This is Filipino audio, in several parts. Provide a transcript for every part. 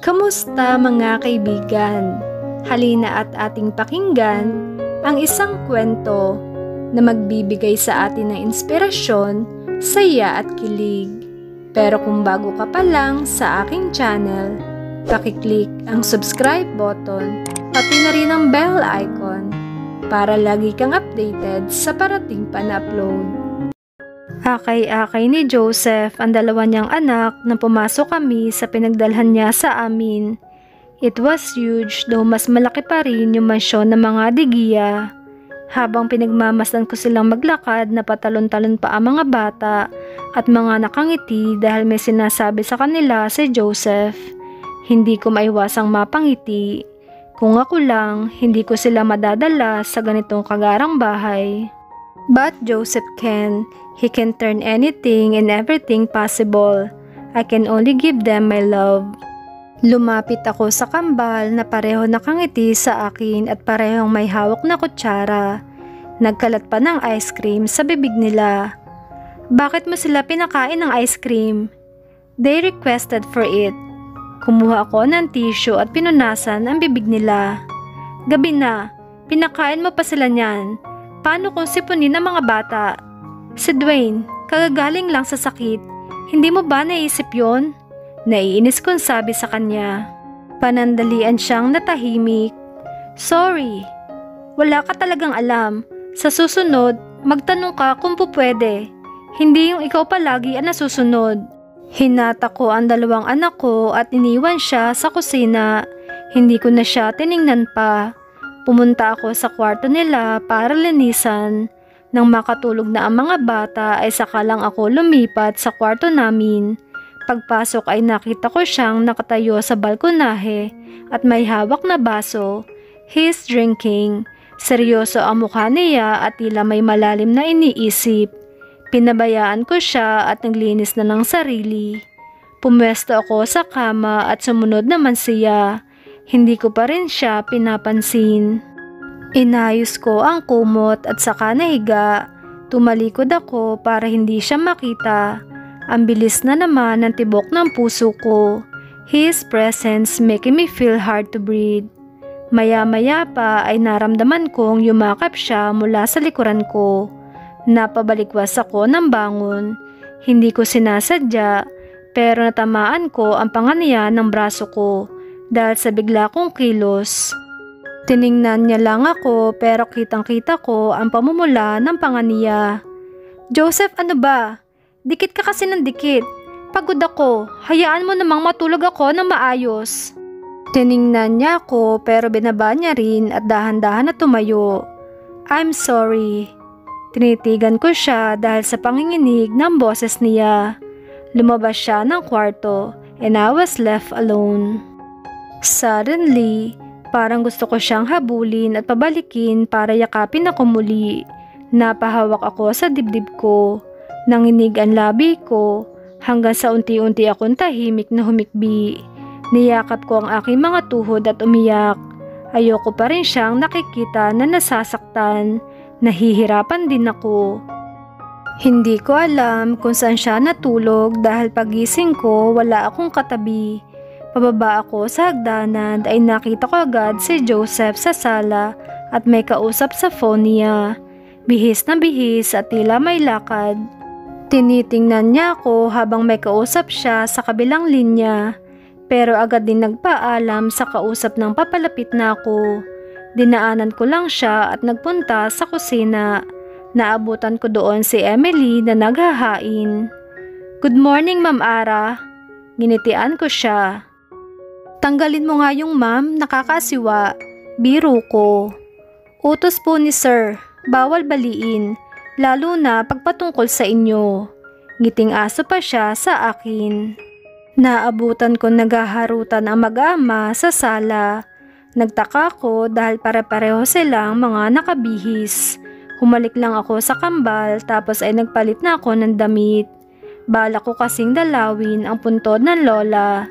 Kamusta mga kaibigan? Halina at ating pakinggan ang isang kwento na magbibigay sa atin ng inspirasyon, saya at kilig. Pero kung bago ka pa lang sa aking channel, pakiclick ang subscribe button pati na rin ang bell icon para lagi kang updated sa parating pa na upload. Akay-akay ni Joseph ang dalawa niyang anak na pumasok kami sa pinagdalhan niya sa amin. It was huge, though mas malaki pa rin yung mansyon ng mga digiya. Habang pinagmamasdan ko silang maglakad, na patalon-talon pa ang mga bata at mga nakangiti dahil may sinasabi sa kanila si Joseph. Hindi ko maiwasang mapangiti. Kung ako lang, hindi ko sila madadala sa ganitong kagarang bahay. But Joseph can. He can turn anything and everything possible. I can only give them my love. Lumapit ako sa kambal na pareho nakangiti sa akin at parehong may hawak na kutsara. Nagkalat pa ng ice cream sa bibig nila. Bakit mo sila pinakain ng ice cream? They requested for it. Kumuha ako ng tissue at pinunasan ang bibig nila. Gabi na, pinakain mo pa sila niyan. Paano kung sipunin ng mga bata? Si Dwayne, kagagaling lang sa sakit. Hindi mo ba naisip yon? Naiinis kong sabi sa kanya. Panandalian siyang natahimik. Sorry, wala ka talagang alam. Sa susunod, magtanong ka kung pupwede. Hindi yung ikaw palagi ang nasusunod. Hinata ko ang dalawang anak ko at iniwan siya sa kusina. Hindi ko na siya tiningnan pa. Pumunta ako sa kwarto nila para linisan. Nang makatulog na ang mga bata ay saka lang ako lumipat sa kwarto namin. Pagpasok ay nakita ko siyang nakatayo sa balkonahe at may hawak na baso. He's drinking. Seryoso ang mukha niya at tila may malalim na iniisip. Pinabayaan ko siya at naglinis na ng sarili. Pumwesto ako sa kama at sumunod naman siya. Hindi ko pa rin siya pinapansin. Inayos ko ang kumot at saka nahiga. Tumalikod ako para hindi siya makita. Ang bilis na naman ng tibok ng puso ko. His presence making me feel hard to breathe. Maya-maya pa ay naramdaman kong yumakap siya mula sa likuran ko. Napabalikwas ako ng bangon. Hindi ko sinasadya, pero natamaan ko ang panganiya ng braso ko dahil sa bigla kong kilos. Tiningnan niya lang ako pero kitang-kita ko ang pamumula ng panganiya. Joseph, ano ba? Dikit ka kasi ng dikit. Pagod ako. Hayaan mo namang matulog ako ng maayos. Tiningnan niya ako pero binaba niya rin at dahan-dahan na tumayo. I'm sorry. Tinitigan ko siya dahil sa panginginig ng boses niya. Lumabas siya ng kwarto and I was left alone. Suddenly, parang gusto ko siyang habulin at pabalikin para yakapin ako muli. Napahawak ako sa dibdib ko. Nanginig ang labi ko hanggang sa unti-unti akong tahimik na humikbi. Niyakap ko ang aking mga tuhod at umiyak. Ayoko pa rin siyang nakikita na nasasaktan. Nahihirapan din ako. Hindi ko alam kung saan siya natulog dahil pagising ko wala akong katabi. Pababa ako sa hagdanan ay nakita ko agad si Joseph sa sala at may kausap sa phone niya. Bihis na bihis at tila may lakad. Tinitingnan niya ako habang may kausap siya sa kabilang linya. Pero agad din nagpaalam sa kausap ng papalapit na ako. Dinaanan ko lang siya at nagpunta sa kusina. Naabutan ko doon si Emily na naghahain. Good morning, Ma'am Ara. Ginitian ko siya. Tanggalin mo nga yung ma'am, nakakasiwa. Biro ko. Utos po ni sir, bawal baliin, lalo na pagpatungkol sa inyo. Ngiting aso pa siya sa akin. Naabutan ko naghaharutan ang mag-ama sa sala. Nagtaka ko dahil pare-pareho silang mga nakabihis. Humalik lang ako sa kambal tapos ay nagpalit na ako ng damit. Bala ko kasing dalawin ang puntod ng lola.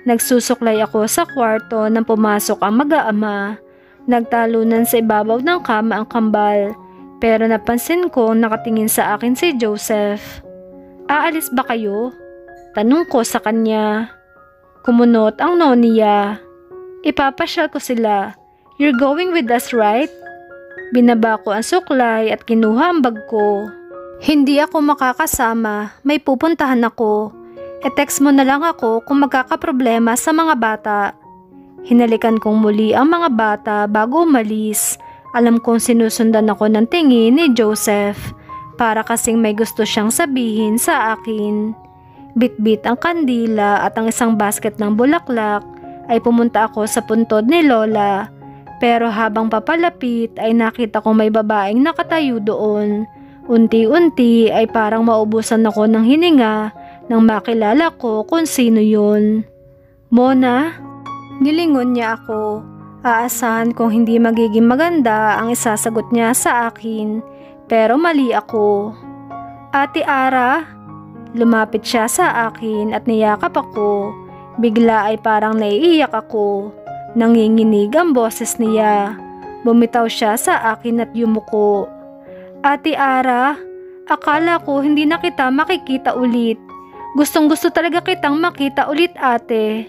Nagsusuklay ako sa kwarto nang pumasok ang mag-aama. Nagtalunan sa ibabaw ng kama ang kambal. Pero napansin ko nakatingin sa akin si Joseph. Aalis ba kayo? Tanong ko sa kanya. Kumunot ang noniya. Ipapasyal ko sila. You're going with us, right? Binaba ko ang suklay at kinuha ang bag ko. Hindi ako makakasama, may pupuntahan ako. E-text mo na lang ako kung magkakaproblema sa mga bata. Hinalikan kong muli ang mga bata bago umalis. Alam kong sinusundan ako ng tingin ni Joseph. Para kasing may gusto siyang sabihin sa akin. Bit-bit ang kandila at ang isang basket ng bulaklak ay pumunta ako sa puntod ni Lola. Pero habang papalapit ay nakita kong may babaeng nakatayo doon. Unti-unti ay parang maubusan ako ng hininga nang makilala ko kung sino yun. Mona? Nilingon niya ako. Aasahan kong hindi magiging maganda ang isasagot niya sa akin. Pero mali ako. Ate Ara? Lumapit siya sa akin at niyakap ako. Bigla ay parang naiiyak ako. Nanginginig ang boses niya. Bumitaw siya sa akin at yumuko. Ate Ara, akala ko hindi na kita makikita ulit. Gustong-gusto talaga kitang makita ulit, ate.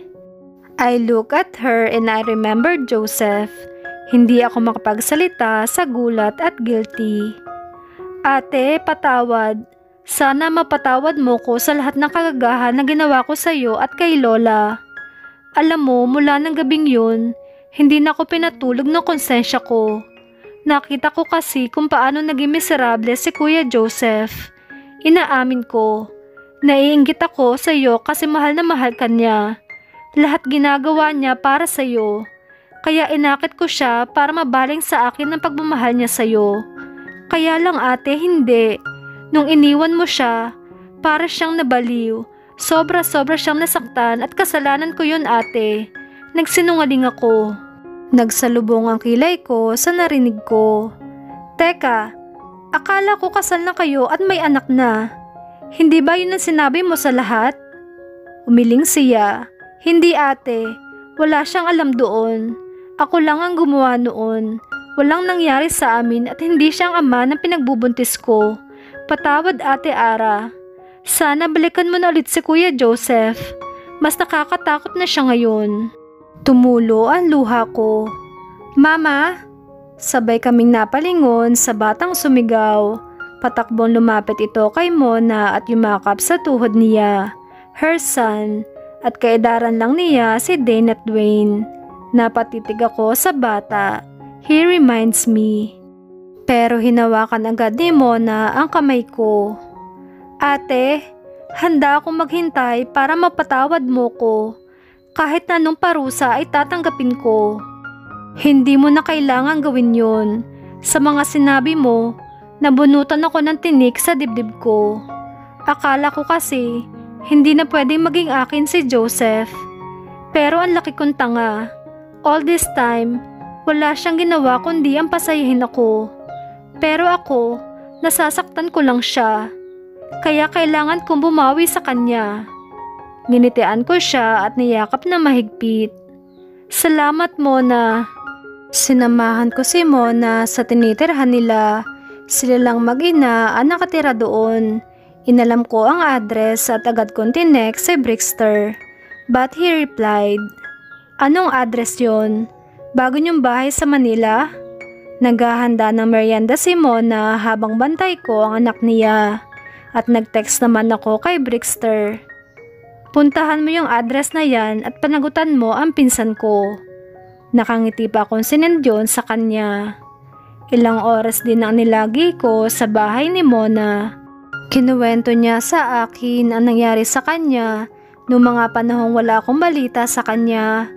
I look at her and I remember Joseph. Hindi ako makapagsalita sa gulat at guilty. Ate, patawad. Sana mapatawad mo ko sa lahat ng kagagahan na ginawa ko sa iyo at kay Lola. Alam mo, mula ng gabing yun, hindi na ako pinatulog ng konsensya ko. Nakita ko kasi kung paano naging miserable si Kuya Joseph. Inaamin ko. Naiinggit ako sa iyo kasi mahal na mahal ka niya. Lahat ginagawa niya para sa iyo. Kaya inakit ko siya para mabaling sa akin ang pagmamahal niya sa iyo. Kaya lang ate, hindi. Nung iniwan mo siya, para siyang nabaliw. Sobra-sobra siyang nasaktan at kasalanan ko yun ate. Nagsinungaling ako. Nagsalubong ang kilay ko sa narinig ko. Teka, akala ko kasal na kayo at may anak na. Hindi ba yun ang sinabi mo sa lahat? Umiling siya. Hindi ate, wala siyang alam doon. Ako lang ang gumawa noon. Walang nangyari sa amin at hindi siyang ama ng pinagbubuntis ko. Patawad ate Ara. Sana balikan mo na ulit si Kuya Joseph. Mas nakakatakot na siya ngayon. Tumulo ang luha ko. Mama! Sabay kaming napalingon sa batang sumigaw. Patakbong lumapit ito kay Mona at yumakap sa tuhod niya. Her son. At kaedaran lang niya si Dane at Dwayne. Napatitig ako sa bata. He reminds me. Pero hinawakan agad ni Mona ang kamay ko. Ate, handa akong maghintay para mapatawad mo ko. Kahit na anong parusa ay tatanggapin ko. Hindi mo na kailangan gawin yun. Sa mga sinabi mo, nabunutan ako ng tinik sa dibdib ko. Akala ko kasi, hindi na pwedeng maging akin si Joseph. Pero ang laki kong tanga. All this time, wala siyang ginawa kundi ang pasayahin ako. Pero ako, nasasaktan ko lang siya. Kaya kailangan kong bumawi sa kanya. Ginitian ko siya at niyakap na mahigpit. Salamat Mona. Sinamahan ko si Mona sa tinitirhan nila. Sila lang mag-ina ang nakatira doon. Inalam ko ang address at agad kong tinext si Brixter. But he replied, Anong address yon? Bago niyong bahay sa Manila? Naghahanda ng merienda si Mona habang bantay ko ang anak niya. At nag-text naman ako kay Brixter. Puntahan mo yung address na yan at panagutan mo ang pinsan ko. Nakangiti pa akong sinendyon sa kanya. Ilang oras din ang nilagi ko sa bahay ni Mona. Kinuwento niya sa akin ang nangyari sa kanya noong mga panahong wala akong balita sa kanya.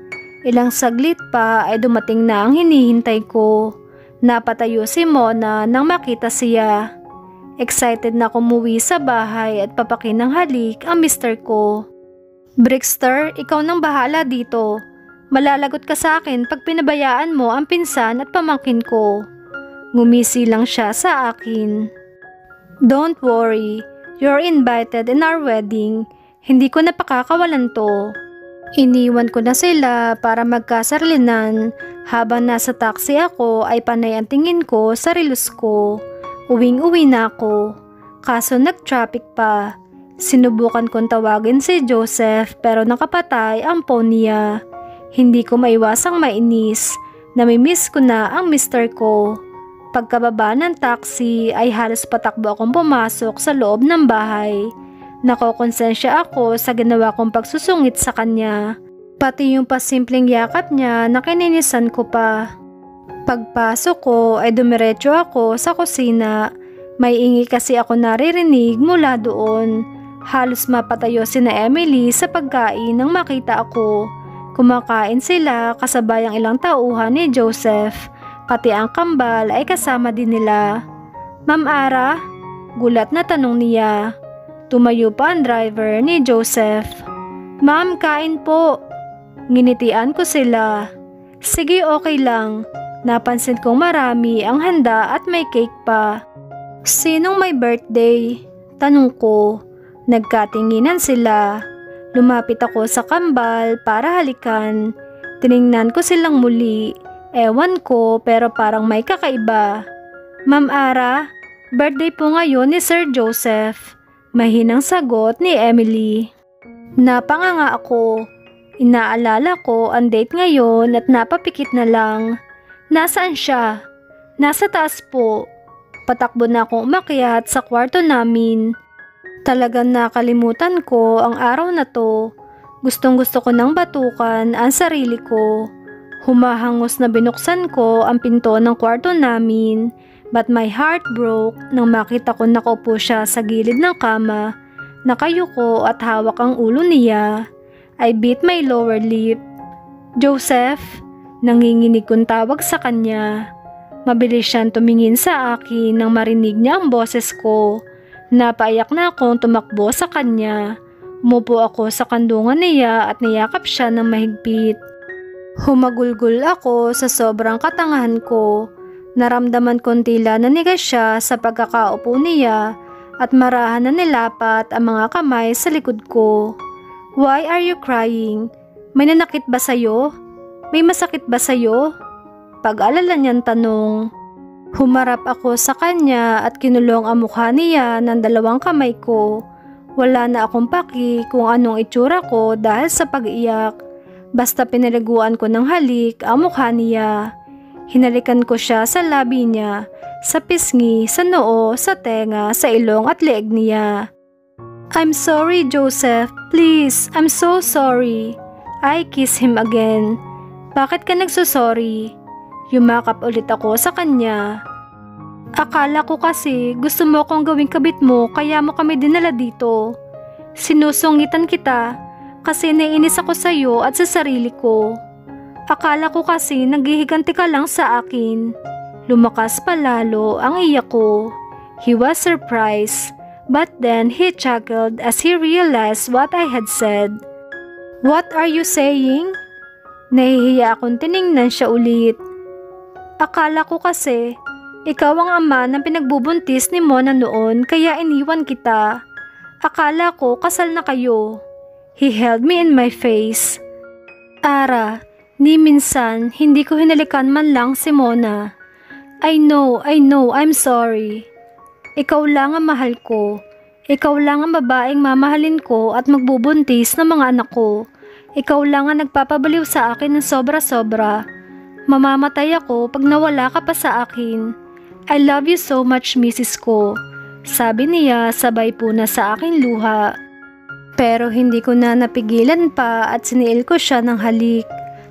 Ilang saglit pa ay dumating na ang hinihintay ko. Napatayo si Mona nang makita siya. Excited na umuwi sa bahay at papakinang halik ang mister ko. Brixter, ikaw nang bahala dito. Malalagot ka sa akin pag pinabayaan mo ang pinsan at pamangkin ko. Ngumisi lang siya sa akin. Don't worry, you're invited in our wedding. Hindi ko napakakawalan to. Iniwan ko na sila para magkasarlinan. Habang nasa taxi ako ay panay ang tingin ko sa relos ko. Uwing-uwi na ako. Kaso nag-traffic pa. Sinubukan kong tawagin si Joseph pero nakapatay ang phone niya. Hindi ko maiwasang mainis. Namimiss ko na ang mister ko. Pagkababa ng taxi ay halos patakbo akong pumasok sa loob ng bahay. Nakokonsensya ako sa ginawa kong pagsusungit sa kanya. Pati yung pasimpleng yakap niya na kininisan ko pa. Pagpasok ko ay dumiretso ako sa kusina. May ingi kasi ako naririnig mula doon. Halos mapatayo sina Emily sa pagkain nang makita ako. Kumakain sila kasabay ang ilang tauhan ni Joseph. Pati ang kambal ay kasama din nila. "Ma'am Ara?" Gulat na tanong niya. Tumayo pa ang driver ni Joseph. "Ma'am, kain po." Nginitian ko sila. "Sige, okay lang." Napansin kong marami ang handa at may cake pa. "Sinong may birthday?" Tanong ko. Nagkatinginan sila. Lumapit ako sa kambal para halikan. Tiningnan ko silang muli. Ewan ko pero parang may kakaiba. "Ma'am Ara, birthday po ngayon ni Sir Joseph." Mahinang sagot ni Emily. Napanganga ako. Inaalala ko ang date ngayon at napapikit na lang. "Nasaan siya?" "Nasa taas po." Patakbo na akong umakyat sa kwarto namin. Talagang nakalimutan ko ang araw na to. Gustong-gusto ko nang batukan ang sarili ko. Humahangos na binuksan ko ang pinto ng kwarto namin, but my heart broke nang makita ko nakaupo siya sa gilid ng kama, nakayuko at hawak ang ulo niya. I bit my lower lip. "Joseph?" Nanginginig kong tawag sa kanya. Mabilis siyang tumingin sa akin nang marinig niya ang boses ko. Napaiyak na akong tumakbo sa kanya. Umupo ako sa kandungan niya at niyakap siya ng mahigpit. Humagulgol ako sa sobrang katangahan ko. Naramdaman kong tila nanigas siya sa pagkakaupo niya at marahan na nilapat ang mga kamay sa likod ko. "Why are you crying? May nanakit ba sa'yo? May masakit ba sa'yo?" Pag-alala niyang tanong. Humarap ako sa kanya at kinulong ang mukha niya ng dalawang kamay ko. Wala na akong paki kung anong itsura ko dahil sa pag-iyak. Basta pinaliguan ko ng halik ang mukha niya. Hinalikan ko siya sa labi niya, sa pisngi, sa noo, sa tenga, sa ilong at leeg niya. "I'm sorry, Joseph. Please, I'm so sorry." I kissed him again. "Bakit ka nagsusorry?" Yumakap ulit ako sa kanya. "Akala ko kasi gusto mo akong gawing kabit mo kaya mo kami dinala dito. Sinusungitan kita kasi naiinis ako sa iyo at sa sarili ko. Akala ko kasi naghihiganti ka lang sa akin." Lumakas pa lalo ang iyak ko. He was surprised, but then he chuckled as he realized what I had said. "What are you saying?" Nahihiya akong tiningnan siya ulit. "Akala ko kasi ikaw ang ama ng pinagbubuntis ni Mona noon kaya iniwan kita. Akala ko kasal na kayo." He held me in my face. "Ara, ni minsan hindi ko hinalikan man lang si Mona. I know, I'm sorry. Ikaw lang ang mahal ko. Ikaw lang ang babaeng mamahalin ko at magbubuntis ng mga anak ko. Ikaw lang ang nagpapabaliw sa akin ng sobra-sobra. Mamamatay ako pag nawala ka pa sa akin. I love you so much, Mrs. ko." Sabi niya sabay po na sa aking luha. Pero hindi ko na napigilan pa at siniil ko siya ng halik.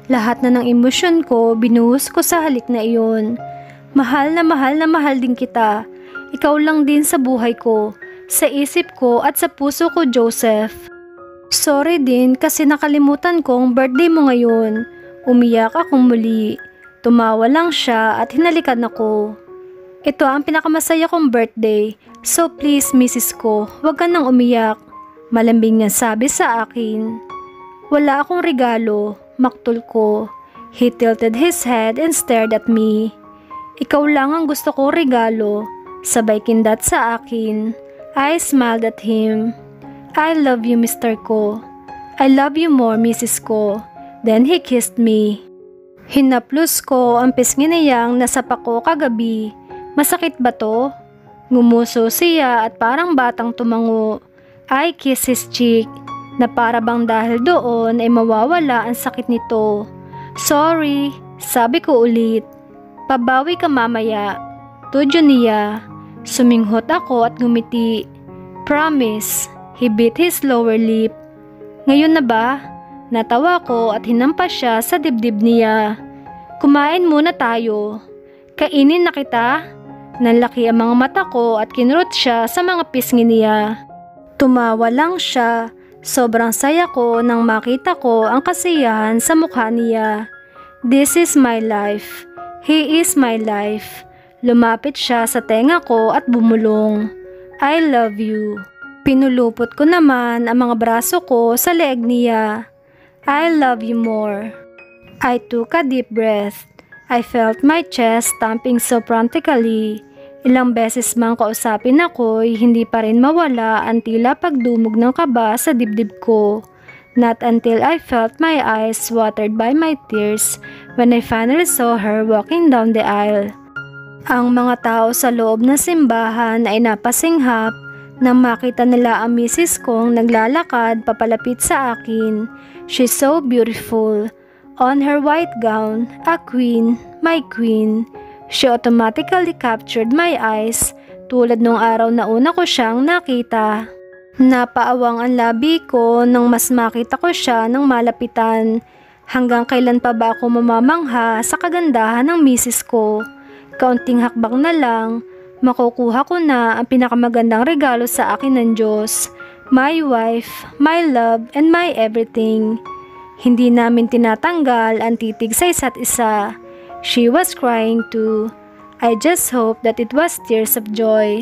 Lahat na ng emosyon ko binuhos ko sa halik na iyon. Mahal na mahal din kita. Ikaw lang din sa buhay ko, sa isip ko at sa puso ko, Joseph. Sorry din kasi nakalimutan kong birthday mo ngayon. Umiyak akong muli. Tumawa lang siya at hinalikan ako. "Ito ang pinakamasaya kong birthday. So please, Mrs. ko, huwag ka nang umiyak." Malambing niya sabi sa akin. "Wala akong regalo," maktul ko. He tilted his head and stared at me. "Ikaw lang ang gusto ko regalo." Sabay kindat sa akin. I smiled at him. "I love you, Mr. ko." "I love you more, Mrs. ko." Then he kissed me. Hinaplos ko ang pisngi niyang nasapa ko kagabi. "Masakit ba to?" Ngumuso siya at parang batang tumango. I kissed his cheek, na para bang dahil doon ay mawawala ang sakit nito. Sorry, sabi ko ulit. Pabawi ka mamaya. Tudyo niya. Suminghot ako at ngumiti. Promise. He bit his lower lip. Ngayon na ba? Natawa ko at hinampas siya sa dibdib niya. Kumain muna tayo. Kainin na kita? Nanlaki ang mga mata ko at kinurot siya sa mga pisngi niya. Tumawa lang siya. Sobrang saya ko nang makita ko ang kasiyahan sa mukha niya. This is my life. He is my life. Lumapit siya sa tenga ko at bumulong. I love you. Pinulupot ko naman ang mga braso ko sa leeg niya. I love you more. I took a deep breath. I felt my chest thumping so frantically. Ilang beses mang kausapin ako'y hindi pa rin mawala ang tila pagdumog ng kaba sa dibdib ko. Not until I felt my eyes watered by my tears when I finally saw her walking down the aisle. Ang mga tao sa loob ng simbahan ay napasinghap nang makita nila ang misis kong naglalakad papalapit sa akin. She's so beautiful. On her white gown, a queen, my queen. She automatically captured my eyes tulad nung araw na una ko siyang nakita. Napaawang ang labi ko nang mas makita ko siya ng malapitan. Hanggang kailan pa ba ako mamamangha sa kagandahan ng misis ko? Kaunting hakbang na lang, makukuha ko na ang pinakamagandang regalo sa akin ng Diyos. My wife, my love, and my everything. Hindi namin tinatanggal ang titig sa isa't isa. She was crying too. I just hope that it was tears of joy.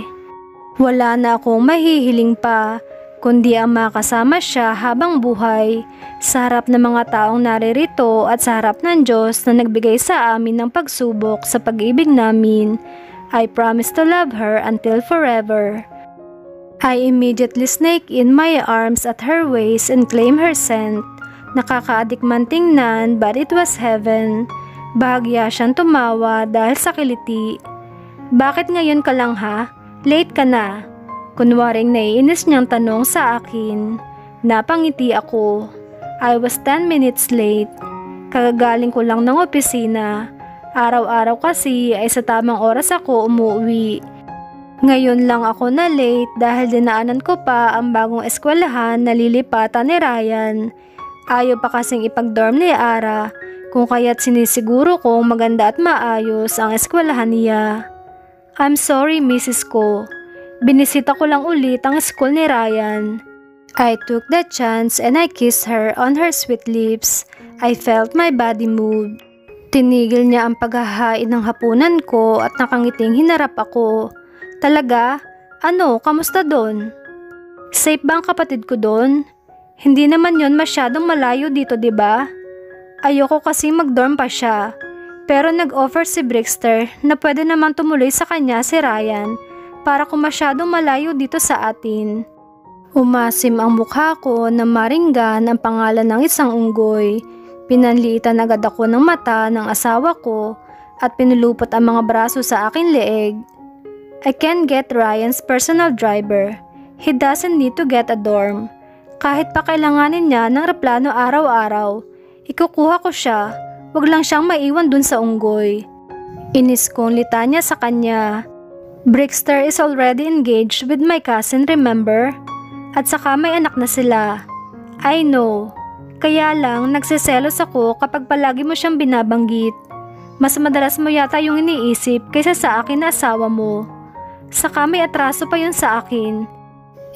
Wala na akong mahihiling pa, kundi ang makasama siya habang buhay, sa harap ng mga taong naririto at sa harap ng Diyos na nagbigay sa amin ng pagsubok sa pag-ibig namin. I promise to love her until forever. I immediately snake in my arms at her waist and claim her scent. Nakakaadik man tingnan, but it was heaven. Bahagya siyang tumawa dahil sa kiliti. Bakit ngayon ka lang ha? Late ka na. Kunwaring naiinis niyang tanong sa akin. Napangiti ako. I was 10 minutes late. Kagagaling ko lang ng opisina. Araw-araw kasi ay sa tamang oras ako umuwi. Ngayon lang ako na late dahil dinaanan ko pa ang bagong eskwelahan na lilipatan ni Ryan. Ayaw pa kasing ipag-dorm ni Ara, kung kaya't sinisiguro kong maganda at maayos ang eskwelahan niya. I'm sorry, Mrs. ko. Binisita ko lang ulit ang school ni Ryan. I took the chance and I kissed her on her sweet lips. I felt my body move. Tinigil niya ang paghahain ng hapunan ko at nakangiting hinarap ako. Talaga? Ano, kamusta doon? Safe ba ang kapatid ko doon? Hindi naman yon masyadong malayo dito, diba? Ayoko kasi mag-dorm pa siya. Pero nag-offer si Brixter na pwede naman tumuloy sa kanya si Ryan para kung masyadong malayo dito sa atin. Umasim ang mukha ko na maringgan ang pangalan ng isang unggoy. Pinanliitan agad ako ng mata ng asawa ko at pinulupot ang mga braso sa aking leeg. I can get Ryan's personal driver. He doesn't need to get a dorm. Kahit pa kailanganin niya ng replano araw-araw, ikukuha ko siya, wag lang siyang maiwan dun sa unggoy. Inis kong litanya sa kanya. Brixter is already engaged with my cousin, remember? At saka may anak na sila. I know. Kaya lang nagsiselos ako kapag palagi mo siyang binabanggit. Mas madalas mo yata yung iniisip kaysa sa akin na asawa mo. Saka may atraso pa yun sa akin.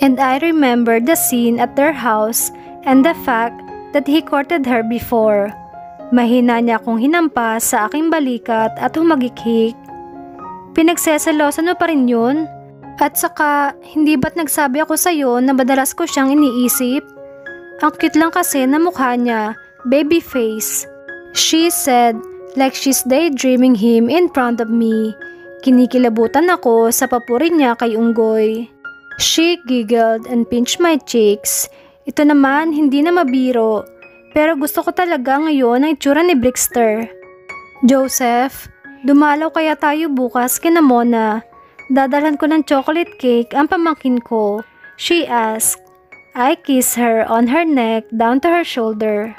And I remember the scene at their house and the fact that he courted her before. Mahina niya akong hinampas sa aking balikat at humagikhik. Pinagseselosan mo pa rin yun? At saka, hindi ba't nagsabi ako sa'yo na madalas ko siyang iniisip? Ang cute lang kasi na mukha niya, baby face. She said, like she's daydreaming him in front of me. Kinikilabutan ako sa papuri niya kay unggoy. She giggled and pinched my cheeks. Ito naman, hindi na mabiro. Pero gusto ko talaga ngayon ang itsura ni Brixter. Joseph, dumalaw kaya tayo bukas kina Mona. Dadalhan ko ng chocolate cake ang pamangkin ko. She asked. I kiss her on her neck down to her shoulder.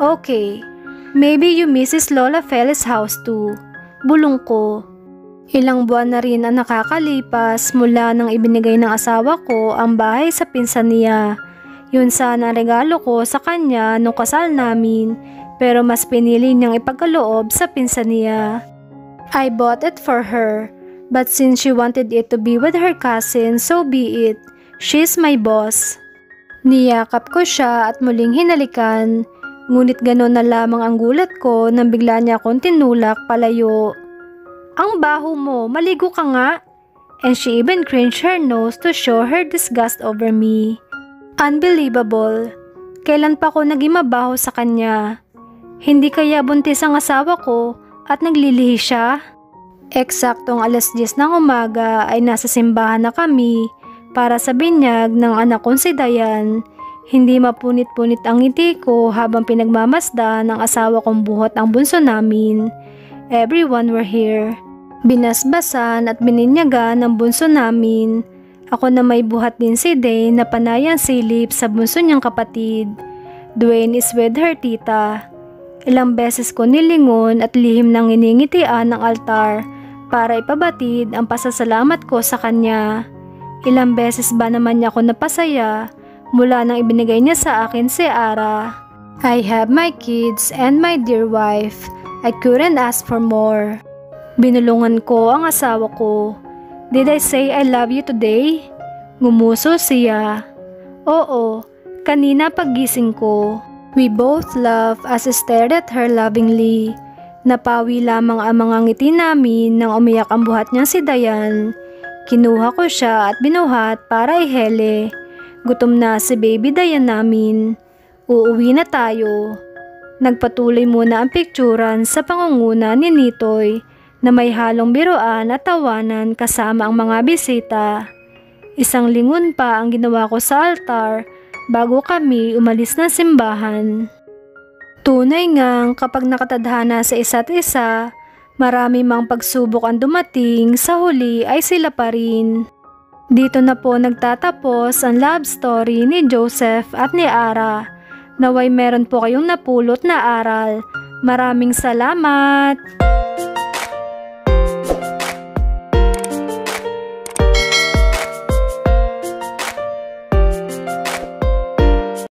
Okay, maybe you Mrs. Lola Feli's house too. Bulong ko. Ilang buwan na rin ang nakakalipas mula nang ibinigay ng asawa ko ang bahay sa pinsan niya. Yun sana ang regalo ko sa kanya nung kasal namin, pero mas pinili niyang ipagkaloob sa pinsan niya. I bought it for her, but since she wanted it to be with her cousin, so be it. She's my boss. Niyakap ko siya at muling hinalikan, ngunit gano'n na lamang ang gulat ko nang bigla niya akong tinulak palayo. Ang baho mo, maligo ka nga. And she even cringed her nose to show her disgust over me. Unbelievable. Kailan pa ko naging mabaho sa kanya? Hindi kaya buntis ang asawa ko at naglilihi siya? Eksaktong 10:00 ng umaga ay nasa simbahan na kami para sa binyag ng anak kong si Dayan. Hindi mapunit-punit ang ngiti ko habang pinagmamasda ng asawa kong buhot ang bunso namin. Everyone were here. Binasbasan at bininyagan ng bunso namin. Ako na may buhat din si Day na panayang silip sa bunso niyang kapatid. Dwayne is with her tita. Ilang beses ko nilingon at lihim nang iningitian ng altar para ipabatid ang pasasalamat ko sa kanya. Ilang beses ba naman niya ako napasaya mula nang ibinigay niya sa akin si Ara. I have my kids and my dear wife. I couldn't ask for more. Binulungan ko ang asawa ko. Did I say I love you today? Ngumuso siya. Oo, kanina paggising ko. We both laughed as I stared at her lovingly. Napawi lamang ang mga ngiti namin nang umiyak ang buhat niya si Dayan. Kinuha ko siya at binuhat para ihele. Gutom na si baby Dayan namin. Uuwi na tayo. Nagpatuloy muna ang pikturan sa pangunguna ni Nitoy na may halong biruan at tawanan kasama ang mga bisita. Isang lingon pa ang ginawa ko sa altar bago kami umalis ng simbahan. Tunay ngang kapag nakatadhana sa isa't isa, marami mang pagsubok ang dumating, sa huli ay sila pa rin. Dito na po nagtatapos ang love story ni Joseph at ni Ara. Naway meron po kayong napulot na aral. Maraming salamat!